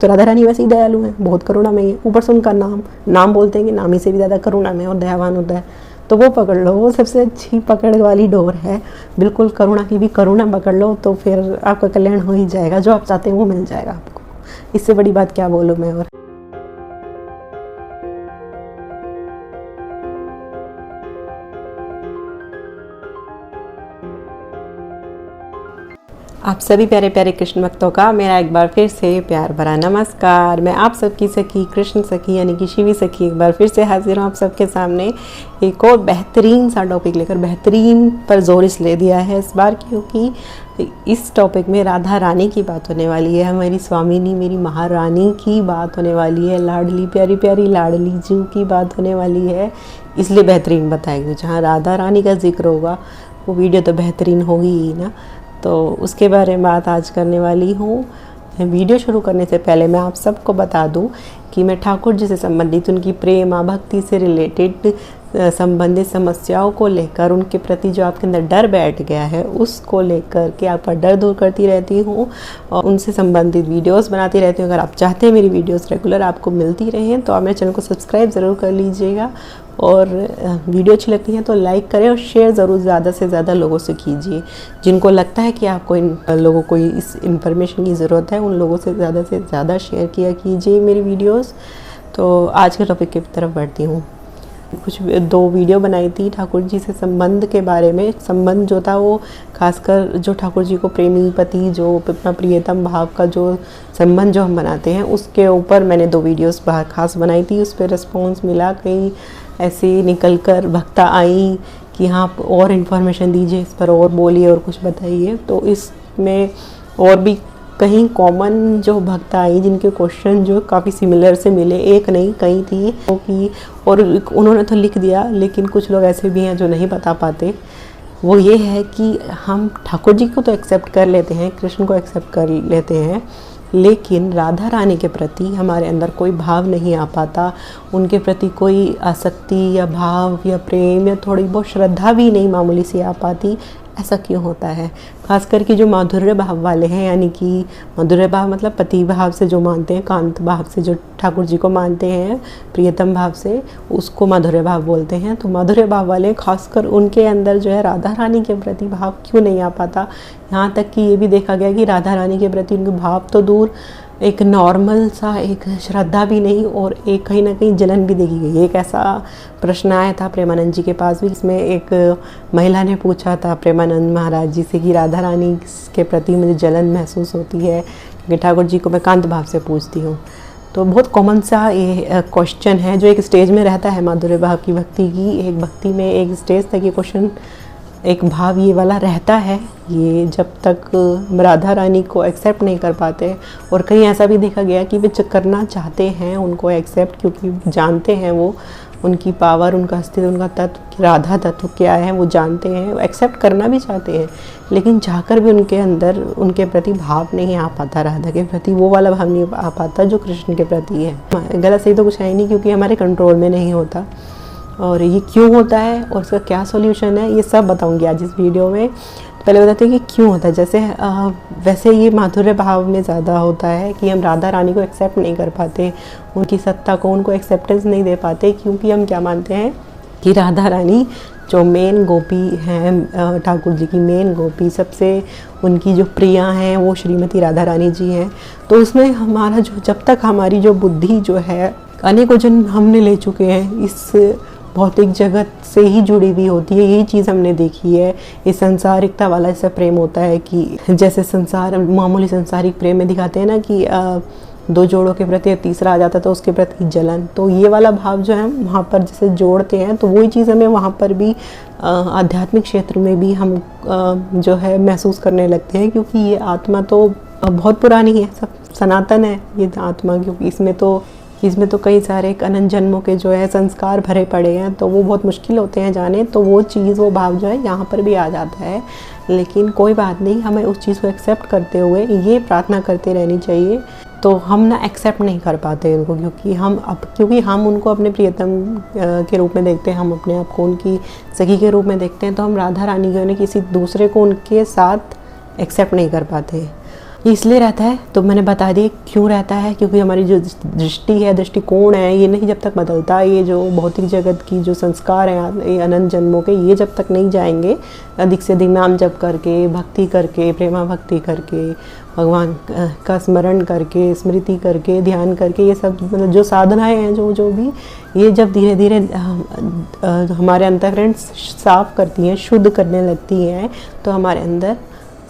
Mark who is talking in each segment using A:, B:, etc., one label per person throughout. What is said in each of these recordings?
A: तो राधा रानी वैसे ही दयालु हैं, बहुत करुणामयी है। ऊपर से उनका नाम बोलते हैं कि नाम ही से भी ज़्यादा करुणामय और दयावान होता है, तो वो पकड़ लो, वो सबसे अच्छी पकड़ वाली डोर है। बिल्कुल करुणा की भी करुणा पकड़ लो तो फिर आपका कल्याण हो ही जाएगा, जो आप चाहते हैं वो मिल जाएगा आपको। इससे बड़ी बात क्या बोलूँ मैं। और आप सभी प्यारे प्यारे कृष्ण भक्तों का मेरा एक बार फिर से प्यार भरा नमस्कार। मैं आप सबकी सखी कृष्ण सखी यानी कि शिवी सखी एक बार फिर से हाजिर हूँ आप सबके सामने एक और बेहतरीन सा टॉपिक लेकर। बेहतरीन पर जोर इसलिए दिया है इस बार क्योंकि इस टॉपिक में राधा रानी की बात होने वाली है, हमारी स्वामिनी मेरी महारानी की बात होने वाली है, लाडली प्यारी प्यारी लाडली जी की बात होने वाली है। इसलिए बेहतरीन बताएगी, जहाँ राधा रानी का जिक्र होगा वो वीडियो तो बेहतरीन होगी ही ना। तो उसके बारे में बात आज करने वाली हूँ। वीडियो शुरू करने से पहले मैं आप सबको बता दूं कि मैं ठाकुर जी से संबंधित उनकी प्रेम भक्ति से रिलेटेड संबंधित समस्याओं को लेकर, उनके प्रति जो आपके अंदर डर बैठ गया है उसको लेकर के आपका डर दूर करती रहती हूँ और उनसे संबंधित वीडियोस बनाती रहती हूँ। अगर आप चाहते हैं मेरी वीडियोस रेगुलर आपको मिलती रहें तो आप मेरे चैनल को सब्सक्राइब ज़रूर कर लीजिएगा और वीडियो अच्छी लगती है तो लाइक करें और शेयर ज़रूर ज़्यादा से ज़्यादा लोगों से कीजिए। जिनको लगता है कि आपको इन लोगों को इस इन्फॉर्मेशन की ज़रूरत है उन लोगों से ज़्यादा शेयर किया कीजिए मेरी वीडियोस। तो आज के टॉपिक की तरफ बढ़ती हूँ। कुछ 2 वीडियो बनाई थी ठाकुर जी से संबंध के बारे में। संबंध जो था वो खासकर जो ठाकुर जी को प्रेमी पति जो अपना प्रियतम भाव का जो संबंध जो हम बनाते हैं उसके ऊपर मैंने 2 वीडियोस खास बनाई थी। उस पर रिस्पॉन्स मिला, कई ऐसे निकल कर भक्ता आई कि हाँ आप और इन्फॉर्मेशन दीजिए, इस पर और बोलिए और कुछ बताइए। तो इसमें और भी कहीं कॉमन जो भक्ता आई जिनके क्वेश्चन जो काफ़ी सिमिलर से मिले, एक नहीं कई थी कि और उन्होंने तो लिख दिया, लेकिन कुछ लोग ऐसे भी हैं जो नहीं बता पाते। वो ये है कि हम ठाकुर जी को तो एक्सेप्ट कर लेते हैं, कृष्ण को एक्सेप्ट कर लेते हैं, लेकिन राधा रानी के प्रति हमारे अंदर कोई भाव नहीं आ पाता, उनके प्रति कोई आसक्ति या भाव या प्रेम या थोड़ी बहुत श्रद्धा भी नहीं मामूली सी आ पाती। ऐसा क्यों होता है? खास करके जो माधुर्य भाव वाले हैं, यानी कि माधुर्य भाव मतलब पति भाव से जो मानते हैं, कांत भाव से जो ठाकुर जी को मानते हैं, प्रियतम भाव से, उसको माधुर्य भाव बोलते हैं। तो माधुर्य भाव वाले खासकर उनके अंदर जो है राधा रानी के प्रति भाव क्यों नहीं आ पाता। यहाँ तक कि ये भी देखा गया कि राधा रानी के प्रति उनके भाव तो दूर, एक नॉर्मल सा एक श्रद्धा भी नहीं और एक कहीं ना कहीं जलन भी देखी गई। एक ऐसा प्रश्न आया था प्रेमानंद जी के पास भी, इसमें एक महिला ने पूछा था प्रेमानंद महाराज जी से कि राधा रानी के प्रति मुझे जलन महसूस होती है क्योंकि ठाकुर जी को मैं कांत भाव से पूछती हूँ। तो बहुत कॉमन सा ये क्वेश्चन है जो एक स्टेज में रहता है माधुर्य भाव की भक्ति की। एक भक्ति में एक स्टेज तक ये क्वेश्चन, एक भाव ये वाला रहता है, ये जब तक राधा रानी को एक्सेप्ट नहीं कर पाते। और कहीं ऐसा भी देखा गया कि वे करना चाहते हैं उनको एक्सेप्ट, क्योंकि जानते हैं वो उनकी पावर, उनका अस्तित्व, उनका तत्व, राधा तत्व क्या है वो जानते हैं, एक्सेप्ट करना भी चाहते हैं, लेकिन चाहकर भी उनके अंदर उनके प्रति भाव नहीं आ पाता, राधा के प्रति वो वाला भाव नहीं आ पाता जो कृष्ण के प्रति है। गलत सही तो कुछ है ही नहीं, क्योंकि हमारे कंट्रोल में नहीं होता। और ये क्यों होता है और इसका क्या सॉल्यूशन है ये सब बताऊंगी आज इस वीडियो में। तो पहले बताते हैं कि क्यों होता है। जैसे वैसे ये माधुर्य भाव में ज़्यादा होता है कि हम राधा रानी को एक्सेप्ट नहीं कर पाते, उनकी सत्ता को, उनको एक्सेप्टेंस नहीं दे पाते, क्योंकि हम क्या मानते हैं कि राधा रानी जो मेन गोपी हैं, ठाकुर जी की मेन गोपी, सबसे उनकी जो प्रिया हैं वो श्रीमती राधा रानी जी हैं। तो उसमें हमारा जो जब तक हमारी जो बुद्धि जो है अनेकों जन्म हमने ले चुके हैं, इस भौतिक जगत से ही जुड़ी हुई होती है। यही चीज़ हमने देखी है। इस संसारिकता वाला ऐसा प्रेम होता है कि जैसे संसार मामूली संसारिक प्रेम में दिखाते हैं ना कि 2 जोड़ों के प्रति तीसरा आ जाता है तो उसके प्रति जलन। तो ये वाला भाव जो है वहाँ पर जैसे जोड़ते हैं तो वही चीज़ हमें वहाँ पर भी आध्यात्मिक क्षेत्र में भी हम जो है महसूस करने लगते हैं, क्योंकि ये आत्मा तो बहुत पुरानी है, सब सनातन है ये आत्मा, क्योंकि इसमें तो कई सारे अनंत जन्मों के जो है संस्कार भरे पड़े हैं, तो वो बहुत मुश्किल होते हैं जाने। तो वो चीज़, वो भाव जो है यहाँ पर भी आ जाता है। लेकिन कोई बात नहीं, हमें उस चीज़ को एक्सेप्ट करते हुए ये प्रार्थना करते रहनी चाहिए। तो हम ना एक्सेप्ट नहीं कर पाते उनको, क्योंकि हम उनको अपने प्रियतम के रूप में देखते हैं, हम अपने आप को उनकी सखी के रूप में देखते हैं। तो हम राधा रानी को किसी दूसरे को उनके साथ एक्सेप्ट नहीं कर पाते। ये इसलिए रहता है, तो मैंने बता दिया क्यों रहता है, क्योंकि हमारी जो दृष्टि है, दृष्टिकोण है, ये नहीं जब तक बदलता, ये जो भौतिक जगत की जो संस्कार हैं ये अनंत जन्मों के, ये जब तक नहीं जाएंगे अधिक से अधिक नाम जप करके, भक्ति करके, प्रेमा भक्ति करके, भगवान का स्मरण करके, स्मृति करके, ध्यान करके, ये सब मतलब जो साधनाएं हैं, जो भी ये जब धीरे धीरे हमारे अंतःकरण साफ करती हैं, शुद्ध करने लगती हैं, तो हमारे अंदर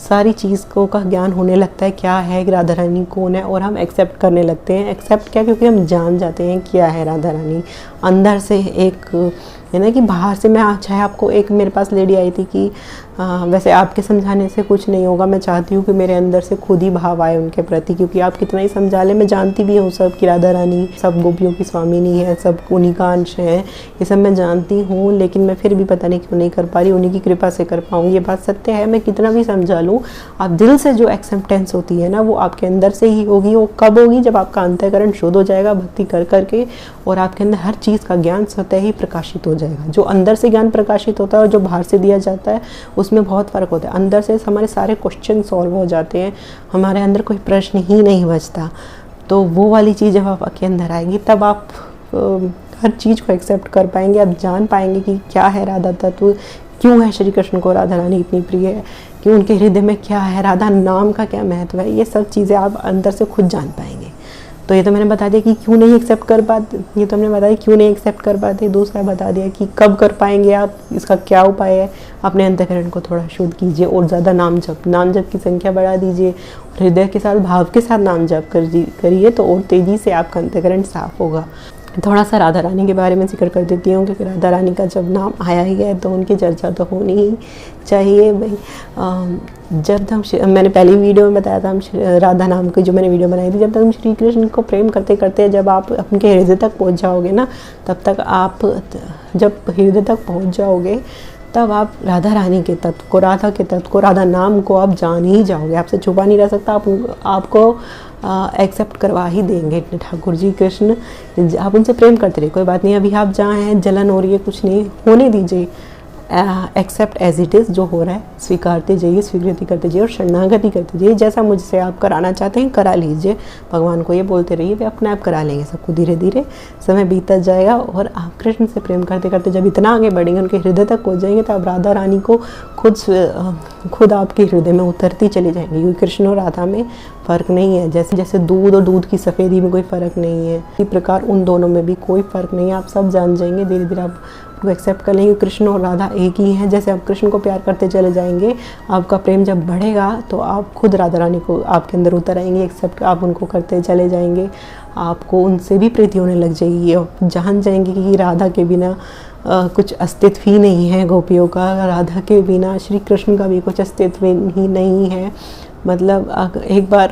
A: सारी चीज़ का ज्ञान होने लगता है, क्या है राधा रानी कौन है, और हम एक्सेप्ट करने लगते हैं। एक्सेप्ट क्या, क्योंकि हम जान जाते हैं क्या है राधा रानी। अंदर से एक है ना कि बाहर से मैं चाहे आपको, एक मेरे पास लेडी आई थी कि वैसे आपके समझाने से कुछ नहीं होगा, मैं चाहती हूँ कि मेरे अंदर से खुद ही भाव आए उनके प्रति, क्योंकि आप कितना ही समझा ले, मैं जानती भी हूँ सब कि राधा रानी सब गोपियों की स्वामिनी है, सब उन्हीं का अंश है, ये सब मैं जानती हूँ, लेकिन मैं फिर भी पता नहीं क्यों नहीं कर पा रही, उन्हीं की कृपा से कर पाऊँगी। ये बात सत्य है, मैं कितना भी समझा लूँ, आप दिल से जो एक्सेप्टेंस होती है ना, वो आपके अंदर से ही होगी। वो कब होगी, जब आपका अंतःकरण शुद्ध हो जाएगा भक्ति कर करके, और आपके अंदर हर चीज़ का ज्ञान स्वतः ही प्रकाशित हो जाएगा। जो अंदर से ज्ञान प्रकाशित होता है और जो बाहर से दिया जाता है, उसमें बहुत फ़र्क होता है। अंदर से हमारे सारे क्वेश्चन सॉल्व हो जाते हैं, हमारे अंदर कोई प्रश्न ही नहीं बचता। तो वो वाली चीज़ जब आपके अंदर आएगी, तब आप हर चीज़ को एक्सेप्ट कर पाएंगे, आप जान पाएंगे कि क्या है राधा तत्व, क्यों है श्री कृष्ण को राधा रानी इतनी प्रिय है, क्यों उनके हृदय में क्या है, राधा नाम का क्या महत्व है, ये सब चीज़ें आप अंदर से खुद जान पाएंगे। तो ये तो मैंने बता दिया कि क्यों नहीं एक्सेप्ट कर पाते, ये तो हमने बताया क्यों नहीं एक्सेप्ट कर पाते। दूसरा बता दिया कि कब कर पाएंगे आप, इसका क्या उपाय है। अपने अंतःकरण को थोड़ा शुद्ध कीजिए और ज़्यादा नाम जप की संख्या बढ़ा दीजिए, हृदय के साथ, भाव के साथ नाम जप करिए, तो और तेज़ी से आपका अंतःकरण साफ होगा। थोड़ा सा राधा रानी के बारे में जिक्र कर देती हूँ, क्योंकि राधा रानी का जब नाम आया ही है तो उनकी चर्चा तो होनी ही चाहिए भाई। जब हम, मैंने पहली वीडियो में बताया था, हम राधा नाम की जो मैंने वीडियो बनाई थी, जब तक हम श्री कृष्ण को प्रेम करते करते जब आप उनके हृदय तक पहुँच जाओगे ना, तब तक आप जब हृदय तक पहुँच जाओगे, तब आप राधा रानी के तत्व को, राधा के तत्व को, राधा नाम को आप जान ही जाओगे। आपसे छुपा नहीं रह सकता, आपको एक्सेप्ट करवा ही देंगे ठाकुर जी कृष्ण। आप उनसे प्रेम करते रहिए, कोई बात नहीं, अभी आप जहाँ हैं जलन हो रही है, कुछ नहीं होने दीजिए, एक्सेप्ट एज इट इज़, जो हो रहा है स्वीकारते जाइए, स्वीकृति करते जाइए और शरणागति करते जाइए। जैसा मुझसे आप कराना चाहते हैं करा लीजिए, भगवान को ये बोलते रहिए, वे अपने आप करा लेंगे सबको। धीरे धीरे समय बीतता जाएगा और आप कृष्ण से प्रेम करते करते जब इतना आगे बढ़ेंगे, उनके हृदय तक पहुँच जाएंगे, तो आप राधा रानी को खुद आपके हृदय में उतरती चली जाएंगी, क्योंकि कृष्ण और राधा में फ़र्क नहीं है। जैसे जैसे दूध और दूध की सफ़ेदी में कोई फ़र्क नहीं है, इसी प्रकार उन दोनों में भी कोई फ़र्क नहीं है। आप सब जान जाएंगे, धीरे धीरे आप को एक्सेप्ट कर लेंगे, कृष्ण और राधा एक ही हैं। जैसे आप कृष्ण को प्यार करते चले जाएंगे, आपका प्रेम जब बढ़ेगा तो आप खुद राधा रानी को आपके अंदर उतर आएंगे, एक्सेप्ट आप उनको करते चले जाएंगे, आपको उनसे भी प्रीति होने लग जाएगी। आप जान जाएंगे कि राधा के बिना कुछ अस्तित्व ही नहीं है गोपियों का, राधा के बिना श्री कृष्ण का भी कुछ अस्तित्व ही नहीं है। मतलब एक बार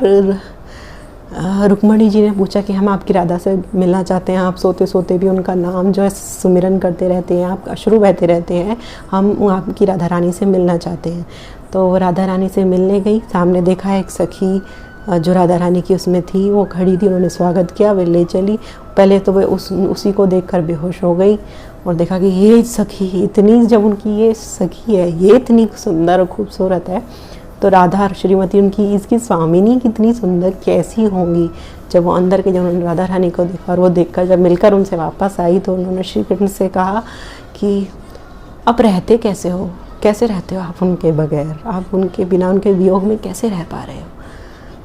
A: रुक्मणी जी ने पूछा कि हम आपकी राधा से मिलना चाहते हैं, आप सोते सोते भी उनका नाम जो है सुमिरन करते रहते हैं, आप अश्रु बहते रहते हैं, हम आपकी राधा रानी से मिलना चाहते हैं। तो राधा रानी से मिलने गई, सामने देखा एक सखी जो राधा रानी की उसमें थी, वो खड़ी थी, उन्होंने स्वागत किया, वे ले चली। पहले तो वे उसी को देखकर बेहोश हो गई और देखा कि ये सखी इतनी, जब उनकी ये सखी है, ये इतनी सुंदर और खूबसूरत है, तो राधा श्रीमती उनकी इसकी स्वामिनी कितनी सुंदर कैसी होंगी। जब वो अंदर के, जब उन्होंने राधा रानी को देखा और वो देखकर जब मिलकर उनसे वापस आई, तो उन्होंने श्री कृष्ण से कहा कि आप रहते कैसे हो, कैसे रहते हो आप उनके बगैर, आप उनके बिना, उनके वियोग में कैसे रह पा रहे हो।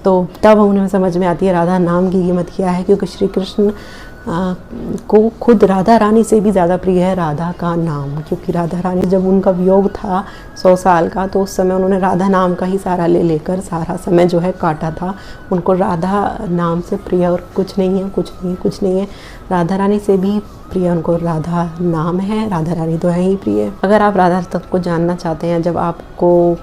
A: तो तब उन्हें समझ में आती है राधा नाम की कीमत क्या है, क्योंकि श्री कृष्ण को खुद राधा रानी से भी ज़्यादा प्रिय है राधा का नाम। क्योंकि राधा रानी जब उनका वियोग था 100 साल का, तो उस समय उन्होंने राधा नाम का ही सारा लेकर सारा समय जो है काटा था। उनको राधा नाम से प्रिय और कुछ नहीं है, कुछ नहीं है। राधा रानी से भी प्रिय उनको राधा नाम है, राधा रानी तो है ही प्रिय। अगर आप राधा तत्व को जानना चाहते हैं, जब आपको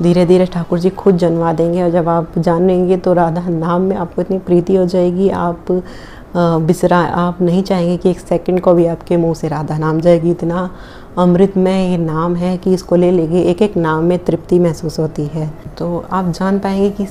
A: धीरे धीरे ठाकुर जी खुद जन्मा देंगे, और जब आप जानेंगे तो राधा नाम में आपको इतनी प्रीति हो जाएगी, आप आप नहीं चाहेंगे कि एक सेकंड को भी आपके मुंह से राधा नाम जाएगी। इतना अमृतमय ये नाम है कि इसको ले लेंगे, एक एक नाम में तृप्ति महसूस होती है। तो आप जान पाएंगे कि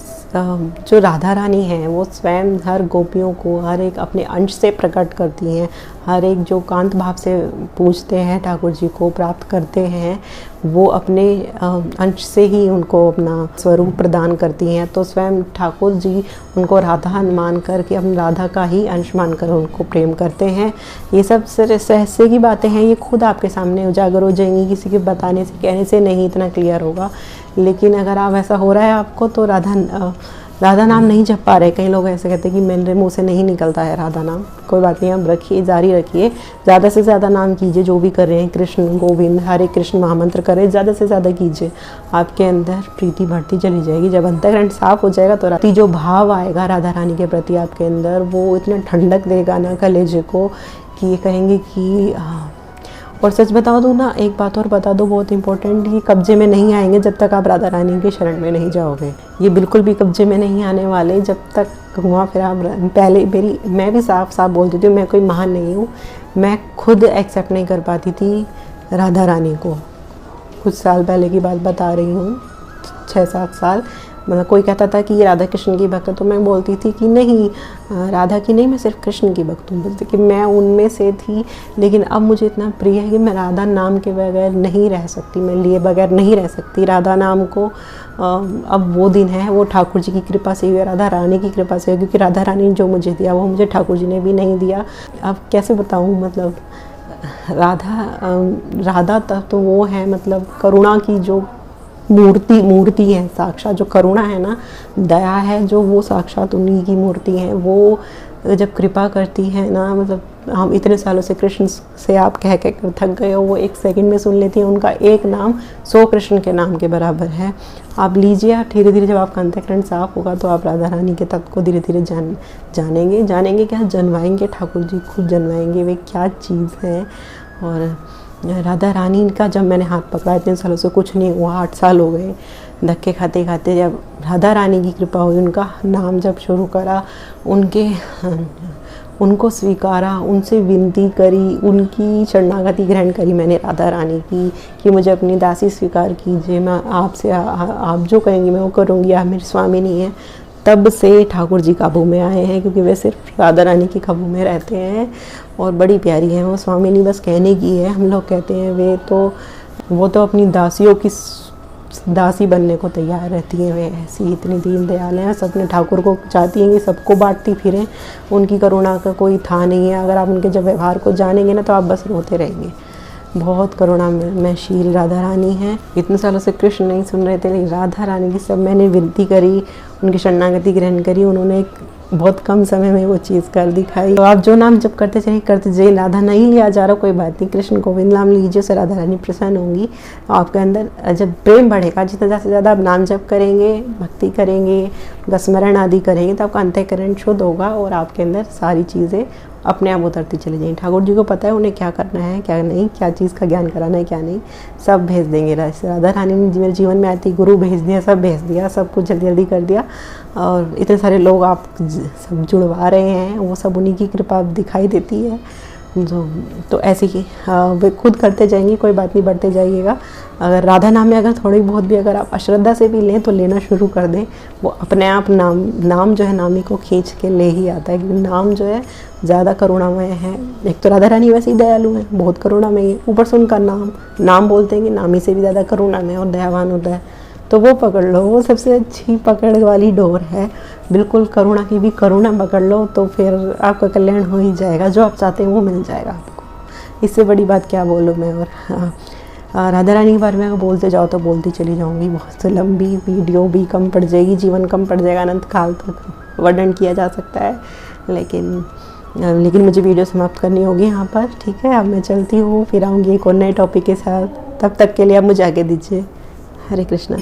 A: जो राधा रानी हैं वो स्वयं हर गोपियों को हर एक अपने अंश से प्रकट करती हैं, हर एक जो कांत भाव से पूजते हैं ठाकुर जी को, प्राप्त करते हैं, वो अपने अंश से ही उनको अपना स्वरूप प्रदान करती हैं। तो स्वयं ठाकुर जी उनको राधा मान कर के, अपनी राधा का ही अंश मानकर उनको प्रेम करते हैं। ये सब रहस्य की बातें हैं, ये खुद आपके सामने उजागर हो जाएंगी, किसी के बताने से कहने से नहीं इतना क्लियर होगा। लेकिन अगर आप ऐसा हो रहा है आपको, तो राधा नाम नहीं जप पा रहे, कई लोग ऐसे कहते हैं कि मेरे मुंह से नहीं निकलता है राधा नाम, कोई बात नहीं, आप रखिए, जारी रखिए, ज़्यादा से ज़्यादा नाम कीजिए, जो भी कर रहे हैं, कृष्ण गोविंद हरे कृष्ण महामंत्र करें, ज़्यादा से ज़्यादा कीजिए, आपके अंदर प्रीति बढ़ती चली जाएगी। जब अंतःकरण साफ हो जाएगा तो राती जो भाव आएगा राधा रानी के प्रति आपके अंदर, वो इतना ठंडक देगा ना कलेजे को कि ये कहेंगे कि और सच बताओ तो ना, एक बात और बता दो बहुत इंपॉर्टेंट, कि कब्जे में नहीं आएंगे जब तक आप राधा रानी के शरण में नहीं जाओगे। ये बिल्कुल भी कब्जे में नहीं आने वाले जब तक घुमा फिरा। पहले मैं भी साफ बोल देती हूँ, मैं कोई महान नहीं हूँ, मैं खुद एक्सेप्ट नहीं कर पाती थी राधा रानी को। कुछ साल पहले की बात बता रही हूँ, 6-7 साल, मतलब कोई कहता था कि ये राधा कृष्ण की भक्त है, तो मैं बोलती थी कि नहीं, राधा की नहीं, मैं सिर्फ कृष्ण की भक्त हूँ, बोलती कि मैं उनमें से थी। लेकिन अब मुझे इतना प्रिय है कि मैं राधा नाम के बगैर नहीं रह सकती, मैं लिए बगैर नहीं रह सकती राधा नाम को। अब वो दिन है, वो ठाकुर जी की कृपा से हुआ, राधा रानी की कृपा से, क्योंकि राधा रानी ने जो मुझे दिया वो मुझे ठाकुर जी ने भी नहीं दिया। अब कैसे बताऊँ, मतलब राधा तब तो वो है, मतलब करुणा की जो मूर्ति है, साक्षात जो करुणा है ना, दया है जो, वो साक्षात उन्हीं की मूर्ति है। वो जब कृपा करती है ना, मतलब हम इतने सालों से कृष्ण से आप कह कर थक गए हो, वो 1 सेकंड में सुन लेती है। उनका एक नाम 100 कृष्ण के नाम के बराबर है। आप लीजिए, आप धीरे धीरे जब आपका अंतःकरण साफ होगा तो आप राधा रानी के तत्व को धीरे धीरे जानेंगे क्या, जनवाएंगे, ठाकुर जी खुद जनवाएंगे वे क्या चीज़ है। और राधा रानी का जब मैंने हाथ पकड़ा, इतने सालों से कुछ नहीं हुआ, 8 साल हो गए धक्के खाते खाते, जब राधा रानी की कृपा हुई, उनका नाम जब शुरू करा, उनको स्वीकारा, उनसे विनती करी, उनकी शरणागति ग्रहण करी मैंने राधा रानी की, कि मुझे अपनी दासी स्वीकार कीजिए, मैं आपसे आप जो कहेंगी मैं वो करूँगी, आप मेरी स्वामिनी हैं। तब से ठाकुर जी काबू में आए हैं, क्योंकि वे सिर्फ राधा रानी के काबू में रहते हैं और बड़ी प्यारी है वो। स्वामिनी बस कहने की है, हम लोग कहते हैं, वो तो अपनी दासियों की दासी बनने को तैयार रहती हैं। वे ऐसी इतनी दीन दयाल हैं, सब अपने ठाकुर को चाहती हैं कि सबको बांटती फिरें, उनकी करुणा का कोई था नहीं है। अगर आप उनके जब व्यवहार को जानेंगे ना, तो आप बस रोते रहेंगे। बहुत करुणा में शील राधा रानी है। इतने सालों से कृष्ण नहीं सुन रहे थे, लेकिन राधा रानी की सब मैंने विनती करी, उनकी शरणागति ग्रहण करी, उन्होंने एक बहुत कम समय में वो चीज़ कर दिखाई। तो आप जो नाम जब करते जाइए, राधा नहीं लिया जा रहा कोई बात नहीं, कृष्ण गोविंद नाम लीजिए, उससे राधा रानी प्रसन्न होंगी। आपके अंदर जब प्रेम बढ़ेगा, जितना ज़्यादा से ज़्यादा आप नाम जप करेंगे, भक्ति करेंगे, स्मरण आदि करेंगे, तो आपका अंतःकरण शुद्ध होगा और आपके अंदर सारी चीज़ें अपने आप उतरती चली जाएंगी। ठाकुर जी को पता है उन्हें क्या करना है क्या नहीं, क्या चीज़ का ज्ञान कराना है क्या नहीं, सब भेज देंगे। राधा रानी ने मेरे जीवन में आती, गुरु भेज दिया, सब भेज दिया, सब कुछ जल्दी जल्दी कर दिया। और इतने सारे लोग आप सब जुड़वा रहे हैं, वो सब उन्हीं की कृपा दिखाई देती है। तो ऐसे ही वे खुद करते जाएंगे, कोई बात नहीं, बढ़ते जाइएगा। अगर राधा नाम में अगर थोड़ी बहुत भी अगर आप अश्रद्धा से भी लें तो लेना शुरू कर दें, वो अपने आप नाम जो है नामी को खींच के ले ही आता है, क्योंकि नाम जो है ज़्यादा करुणामय है। एक तो राधा रानी वैसे ही दयालु है, बहुत करुणामय है, ऊपर से उनका नाम बोलते हैं कि नामी से भी ज़्यादा करुणामय और दयावान होता है, तो वो पकड़ लो, वो सबसे अच्छी पकड़ वाली डोर है। बिल्कुल करुणा की भी करुणा पकड़ लो, तो फिर आपका कल्याण हो ही जाएगा, जो आप चाहते हैं वो मिल जाएगा आपको। इससे बड़ी बात क्या बोलूँ मैं। और राधा रानी के बारे में अगर बोलते जाओ तो बोलती चली जाऊँगी, बहुत लंबी वीडियो भी कम पड़ जाएगी, जीवन कम पड़ जाएगा, अनंत काल तक वर्णन किया जा सकता है, लेकिन मुझे वीडियो समाप्त करनी होगी यहाँ पर। ठीक है, अब मैं चलती हूँ, फिर आऊँगी एक और नए टॉपिक के साथ। तब तक के लिए आप मुझे आगे दीजिए। हरे कृष्णा।